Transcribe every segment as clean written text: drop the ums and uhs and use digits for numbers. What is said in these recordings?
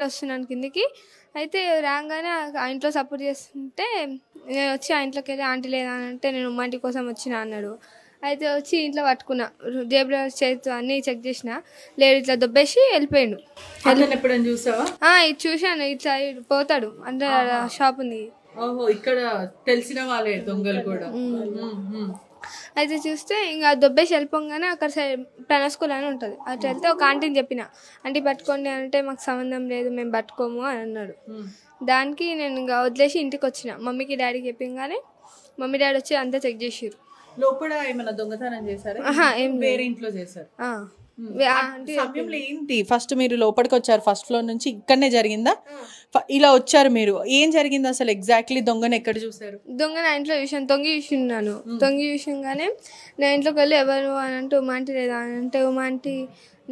వస్తున్నాను కిందికి. అయితే రాంగానే ఆ ఇంట్లో సపోర్ట్ చేస్తుంటే నేను వచ్చి ఆ ఇంట్లోకెళ్ళి ఆంటీ లేదా అని అంటే నేను ఉమ్మాంటి కోసం వచ్చినా అన్నాడు. అయితే వచ్చి ఇంట్లో పట్టుకున్నా. జేబులో చేతితో అన్నీ చెక్ చేసిన. లేడు ఇట్లా దొబ్బేసి వెళ్ళిపోయాడు. అతను ఎప్పుడైనా చూసావా? ఇది చూశాను. ఇట్లా పోతాడు అంటే షాప్ ఉంది. ఓహో, ఇక్కడ తెలిసిన వాళ్ళే దొంగలు కూడా. అయితే చూస్తే ఇంకా దొబ్బేసి వెళ్ళిపోగానే అక్కడ సైడ్ ప్రణవ్ స్కూల్ అని ఉంటుంది. అటు వెళ్తే ఒక ఆంటీని చెప్పిన, ఆంటీ పట్టుకోండి అంటే మాకు సంబంధం లేదు మేము పట్టుకోము అని అన్నాడు. దానికి నేను ఇంకా వదిలేసి ఇంటికి వచ్చిన. మమ్మీకి డాడీకి చెప్పింగానే మమ్మీ డాడీ వచ్చి అంతా చెక్ చేసారు. లోపల ఏమైనా దొంగతనం చేశారా? ఏం వేరే ఇంట్లో చేశారు. సమయంలో ఏంటి ఫస్ట్ మీరు లోపలికి వచ్చారు, ఫస్ట్ ఫ్లోర్ నుంచి ఇక్కడనే జరిగిందా? ఇలా వచ్చారు మీరు, ఏం జరిగింది అసలు ఎగ్జాక్ట్లీ? దొంగను ఎక్కడ చూసారు? దొంగ నా ఇంట్లో చూసాను. తొంగి చూసిన్నాను. తొంగి చూసింగానే నా ఇంట్లోకి వెళ్ళి ఎవరు అని అంటే ఉమాంటి లేదా అని అంటే ఉమాంటి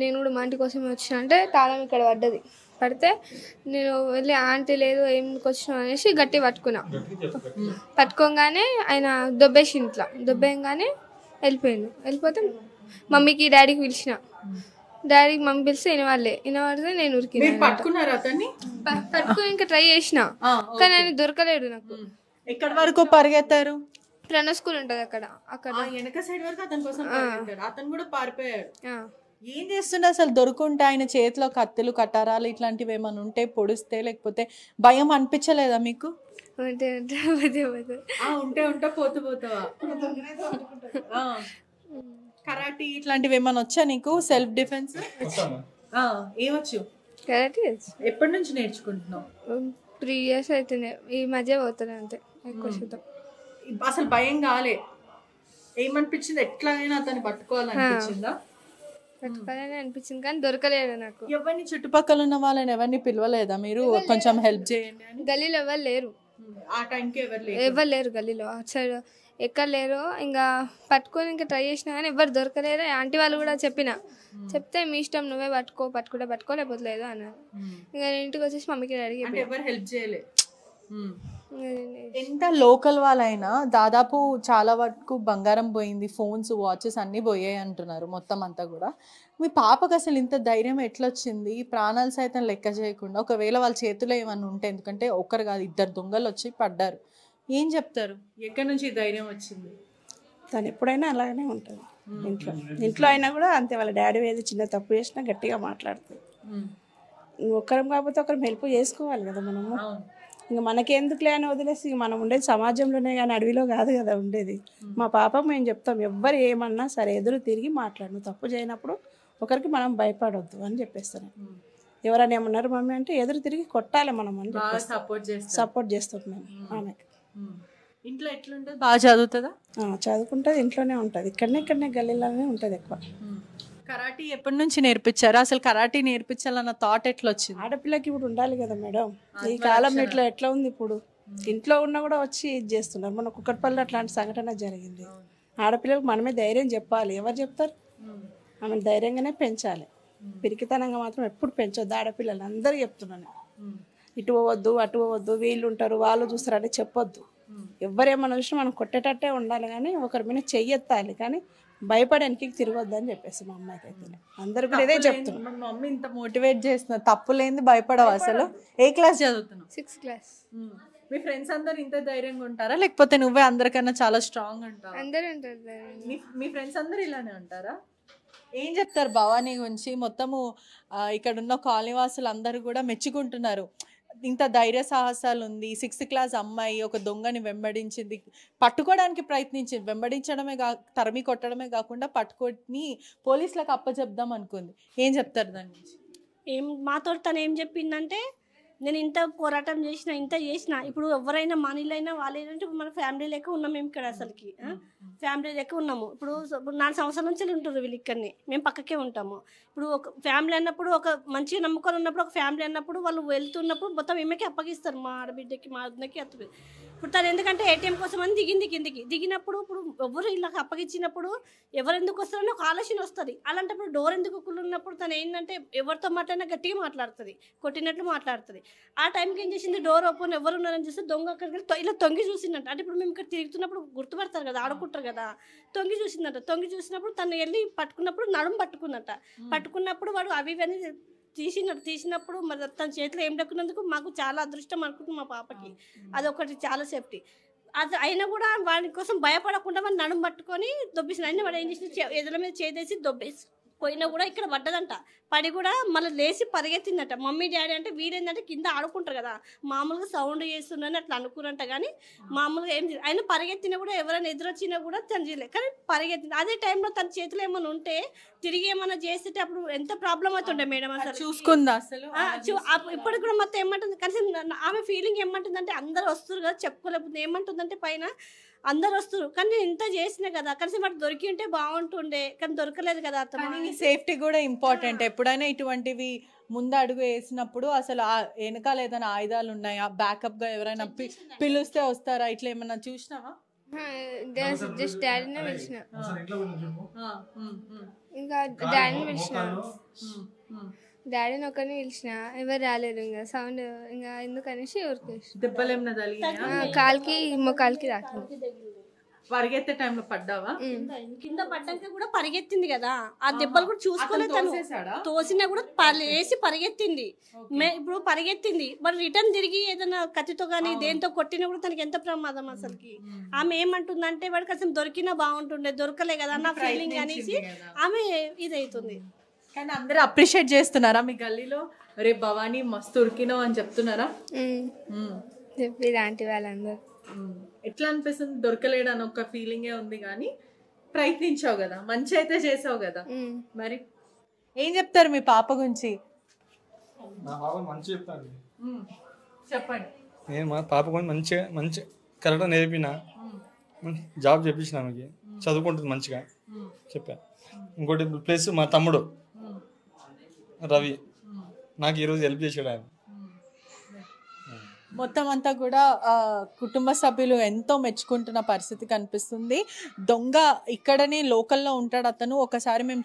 నేను కూడా ఉమాంటి కోసమే వచ్చిన అంటే తాళం ఇక్కడ పడ్డది. పడితే నేను వెళ్ళి ఆంటీ లేదు ఏమికి వచ్చినావు అనేసి గట్టి పట్టుకున్నా. పట్టుకోగానే ఆయన దొబ్బేసి ఇంట్లో దొబ్బేయంగానే వెళ్ళిపోయాను. వెళ్ళిపోతే మమ్మీకి డాడీకి పిలిచిన. డాడీకి మమ్మీ పిలిస్తే వినవాడితే నేను ఉరికినా. పట్టుకుని ఇంకా ట్రై చేసిన కానీ ఆయన దొరకలేడు నాకు. ఎక్కడి వరకు పరిగెత్తారు? ప్రణవ్ స్కూల్ ఉంటది అక్కడ వెనక సైడ్ వరకు అతని కోసం పరిగెత్తారు. అతను కూడా పారిపోయాడు. ఏం చేస్తుండే అసలు? దొరుకుంటే ఆయన చేతిలో కత్తులు కటారాలు ఇట్లాంటివి ఏమైనా ఉంటే పొడిస్తే, లేకపోతే భయం అనిపించలేదా మీకు? ఉంటే ఉంటే పోతావా? కరాటీ ఇట్లాంటివి ఏమైనా వచ్చా నీకు? Self defence ఏమొచ్చు? కరాటీ ఎప్పటి నుంచి నేర్చుకుంటున్నావు? 3 years అవుతుంది. ఈ మధ్య పోతాను అంతే. ఎక్కువ శాతం అసలు భయం కాలే? ఏమనిపించింది? ఎట్లయినా అతన్ని పట్టుకోవాలనిపించిందా? పట్టుకోవాలని అనిపించింది కానీ దొరకలేదు నాకు. ఎవరిని చుట్టుపక్కల ఉన్న వాళ్ళని ఎవరిని పిలవలేదా మీరు? కొంచెం హెల్ప్ చేయండి అని. గల్లీలో ఎవరు లేరు. ఆ టైంకి ఎవరు లేరు గల్లీలో. అటు సైడ్ ఎక్కడ లేరు. ఇంకా పట్టుకొని ఇంకా ట్రై చేసినా కానీ ఎవరు దొరకలేరు. ఆంటీ వాళ్ళు కూడా చెప్తే మీ ఇష్టం, నువ్వే పట్టుకుంటే పట్టుకో లేకపోతే లేదు అన్నారు. ఇంకా నేను ఇంటికి వచ్చేసి మమ్మీకి డాడీకి ఎవరు హెల్ప్ చేయలేదు. ఎంత లోకల్ వాళ్ళైనా దాదాపు చాలా వరకు బంగారం పోయింది, ఫోన్స్ వాచెస్ అన్నీ పోయాయి అంటున్నారు మొత్తం అంతా కూడా. మీ పాపకు అసలు ఇంత ధైర్యం ఎట్లా వచ్చింది? ప్రాణాలు సైతం లెక్క చేయకుండా, ఒకవేళ వాళ్ళ చేతిలో ఏమన్నా ఉంటే, ఎందుకంటే ఒకరు కాదు 2 దొంగలు వచ్చి పడ్డారు, ఏం చెప్తారు? ఎక్కడి నుంచి ధైర్యం వచ్చింది? తను ఎప్పుడైనా అలాగనే ఉంటుంది. ఇంట్లో అయినా కూడా అంతే. వాళ్ళ డాడీ ఏది చిన్న తప్పు చేసినా గట్టిగా మాట్లాడుతుంది. ఒక్కరం కాకపోతే ఒకరం హెల్ప్ చేసుకోవాలి కదా మనము. ఇంకా మనకెందుకులే అని వదిలేసి మనం ఉండేది సమాజంలోనే కానీ అడవిలో కాదు కదా ఉండేది. మా పాపకు మేము చెప్తాం, ఎవ్వరు ఏమన్నా సరే ఎదురు తిరిగి మాట్లాడు, నువ్వు తప్పు చేయనప్పుడు ఒకరికి మనం భయపడొద్దు అని చెప్పేస్తాను. ఎవరైనా ఏమన్నారు మమ్మీ అంటే ఎదురు తిరిగి కొట్టాలి మనం అని సపోర్ట్ చేస్తున్నాం ఆమెకి. ఇంట్లో ఎట్లుంటుంది? బాగా చదువుతుందా? చదువుకుంటుంది, ఇంట్లోనే ఉంటుంది. ఇక్కడనే గల్లీలోనే ఉంటుంది ఎక్కువ. కరాటీ ఎప్పటి నుంచి నేర్పించారు? అసలు కరాటీ నేర్పించాలన్న థాట్ ఎట్లా వచ్చింది? ఆడపిల్లకి ఇప్పుడు ఉండాలి కదా మేడం. ఈ కాలం ఎట్లా ఉంది ఇప్పుడు. ఇంట్లో ఉన్నా కూడా వచ్చి ఇది చేస్తున్నారు. మన కుక్కట్పల్లి అట్లాంటి సంఘటన జరిగింది. ఆడపిల్లలకు మనమే ధైర్యం చెప్పాలి. ఎవరు చెప్తారు? ఆమె ధైర్యంగానే పెంచాలి. పిరికితనంగా మాత్రం ఎప్పుడు పెంచొద్దు ఆడపిల్లలు. అందరూ చెప్తున్నాను, ఇటు పోవద్దు అటు పోవద్దు, వీళ్ళు ఉంటారు వాళ్ళు చూస్తారని చెప్పొద్దు. ఎవరేమన్నా చూసినా మనం కొట్టేటట్టే ఉండాలి కానీ ఒకరి మీద చెయ్యెత్తాలి కానీ భయపడానికి తిరగొద్దు అని చెప్పేసి మా అమ్మాయికి అయితే అందరు కూడా ఇదే చెప్తున్నాను. మా మమ్మీ ఇంత మోటివేట్ చేస్తున్నారు, తప్పు లేని భయపడవు అసలు. ఏ క్లాస్ చదువుతున్నావు? 6th class. మీ ఫ్రెండ్స్ అందరు ఇంత ధైర్యంగా ఉంటారా, లేకపోతే నువ్వే అందరికన్నా చాలా స్ట్రాంగ్ ఉంటావు? అందరూ ఉంటారు. మీ ఫ్రెండ్స్ అందరు ఇలానే ఉంటారా? ఏం చెప్తారు భవానీ గురించి? మొత్తము ఇక్కడ ఉన్న కాలనీవాసులు అందరూ కూడా మెచ్చుకుంటున్నారు, ఇంత ధైర్య సాహసాలు ఉంది. 6th class అమ్మాయి ఒక దొంగని వెంబడించింది, పట్టుకోవడానికి ప్రయత్నించింది. వెంబడించడమే తరిమి కొట్టడమే కాకుండా పట్టుకొని పోలీసులకు అప్పచెప్దాం అనుకుంది. ఏం చెప్తారు దాని గురించి? మాతో తను ఏం చెప్పిందంటే, నేను ఇంత పోరాటం చేసిన ఇంత చేసిన, ఇప్పుడు ఎవరైనా మనీలైనా వాళ్ళేంటంటే మన ఫ్యామిలీ లెక్క ఉన్నాం మేము ఇక్కడ. అసలుకి ఫ్యామిలీ లెక్క ఉన్నాము. ఇప్పుడు 4 సంవత్సరాల నుంచి ఉంటారు వీళ్ళు ఇక్కడనే, మేము పక్కకే ఉంటాము. ఇప్పుడు ఒక ఫ్యామిలీ అన్నప్పుడు, ఒక మంచిగా నమ్మకాలు ఉన్నప్పుడు, ఒక ఫ్యామిలీ అన్నప్పుడు వాళ్ళు వెళ్తున్నప్పుడు మొత్తం ఈమెకి అప్పగిస్తారు, మా ఆడబిడ్డకి మా అన్నకి అత్తకి. ఇప్పుడు తను ఎందుకంటే ఏటీఎం కోసం అని దిగినప్పుడు ఇప్పుడు ఎవరు ఇలా అప్పగించినప్పుడు ఎవరు ఎందుకు వస్తారని ఒక ఆలోచన వస్తుంది. అలాంటప్పుడు డోర్ ఎందుకు ఉన్నప్పుడు తను ఏంటంటే ఎవరితో మాట్లాడినా గట్టిగా మాట్లాడుతుంది, కొట్టినట్లు మాట్లాడుతుంది. ఆ టైంకి ఏం చేసింది, డోర్ ఓపెన్ ఎవరు ఉన్నారని చూస్తే దొంగ అక్కడికి ఇలా తొంగి చూసిందంట. అంటే ఇప్పుడు మేము ఇక్కడ తిరుగుతున్నప్పుడు గుర్తుపడతారు కదా, ఆడుకుంటారు కదా, తొంగి చూసిందంట. తొంగి చూసినప్పుడు తను వెళ్ళి పట్టుకున్నప్పుడు నడుము పట్టుకుందంట. పట్టుకున్నప్పుడు వాడు అవి ఇవన్నీ తీసినప్పుడు మరి తన చేతిలో ఏం దక్కున్నందుకు మాకు చాలా అదృష్టం అనుకుంటుంది మా పాపకి. అదొకటి చాలా సేఫ్టీ. అది అయినా కూడా వాడి కోసం భయపడకుండా వాడిని నడుము పట్టుకొని దొబ్బేసిన. అయినా వాడు ఏం చేసిన ఎదుల మీద చేదేసి దొబ్బేసి పోయినా కూడా ఇక్కడ పడ్డదంట. పడి కూడా మళ్ళీ లేచి పరిగెత్తిందట. మమ్మీ డాడీ అంటే వీడేందంటే కింద ఆడుకుంటారు కదా, మామూలుగా సౌండ్ చేస్తుందని అట్లా అనుకున్నంట. కానీ మామూలుగా ఏం చేయలేదు. ఆయన పరిగెత్తినా కూడా ఎవరైనా ఎదురొచ్చినా కూడా తను చేయలేదు. కానీ పరిగెత్తింది. అదే టైంలో తన చేతిలో ఏమైనా ఉంటే తిరిగి ఏమైనా చేస్తే అప్పుడు ఎంత ప్రాబ్లం అవుతుండే మేడం అసలు. చూసుకుందా అసలు? ఇప్పటికి కూడా మొత్తం ఏమంటుంది కనీసం ఆమె ఫీలింగ్ ఏమంటుందంటే అందరు వస్తారు కదా చెప్పుకోలేకపోతే ఏమంటుందంటే పైన అందరు వస్తారు కానీ నేను ఇంత చేసినా కదా కనీసం వాడు దొరికి ఉంటే బాగుంటుండే కానీ దొరకలేదు కదా. అతను సేఫ్టీ కూడా ఇంపార్టెంట్. ఎప్పుడైనా ఇటువంటివి ముందు అడుగు వేసినప్పుడు అసలు వెనకాల ఏదైనా ఆయుధాలు ఉన్నాయా, బ్యాకప్ గా ఎవరైనా పిలుస్తే వస్తారా, ఇట్లా ఏమన్నా చూసినావా? జస్ట్ డాడీనే పిలిచిన, ఇంకా డాడీని పిలిచిన, డాడీని ఒకరిని పిలిచిన, ఎవరు రాలేరు. ఇంకా సౌండ్ ఇంకా ఎందుకనేసి ఊరికేసి దెబ్బలు ఏమన్నా తగిలినాయా? కాలికి మొక్కలకి రాకుండా పరిగెత్తే టైంలో పడ్డావా? కింద పడ్డాక కూడా పరిగెత్తింది కదా, ఆ దెబ్బలు కూడా చూసుకోలేదు. తను తోసినా కూడా వేసి పరిగెత్తింది. ఇప్పుడు పరిగెత్తింది మరి రిటర్న్ తిరిగి ఏదైనా కత్తితో కానీ దేంతో కొట్టినా కూడా తనకి ఎంత ప్రమాదం అసలుకి. ఆమె ఏమంటుందంటే వాడికి అసలు దొరికినా బాగుంటుండే, దొరకలే కదా నా ఫీలింగ్ అనేసి ఆమె ఇదవుతుంది. కానీ అందరూ అప్రిషియేట్ చేస్తున్నారా మీ గల్లీలో? రే భవానీ మస్తు ఉరికినావు అని చెప్తున్నారా? చెప్పి లాంటి వాళ్ళందరూ. ఎట్లా అనిపిస్తుంది? దొరకలేడు అని ఒక ఫీలింగే ఉంది కానీ ప్రయత్నించావు కదా, మంచి అయితే చేసావు కదా. మరి ఏం చెప్తారు మీ పాప గురించి? చెప్పండి. నేను మా పాప గురించి మంచి కరెక్ట్గా నేర్పిన, జాబ్ చేపించిన, ఆమెకి చదువుకుంటుంది మంచిగా చెప్పా. ఇంకోటి ప్లస్ మా తమ్ముడు రవి నాకు ఈరోజు హెల్ప్ చేసాడు. ఆయన మొత్తం అంతా కూడా కుటుంబ సభ్యులు ఎంతో మెచ్చుకుంటున్న పరిస్థితి కనిపిస్తుంది. దొంగ ఇక్కడనే లోకల్లో ఉంటాడు అతను. ఒకసారి మేము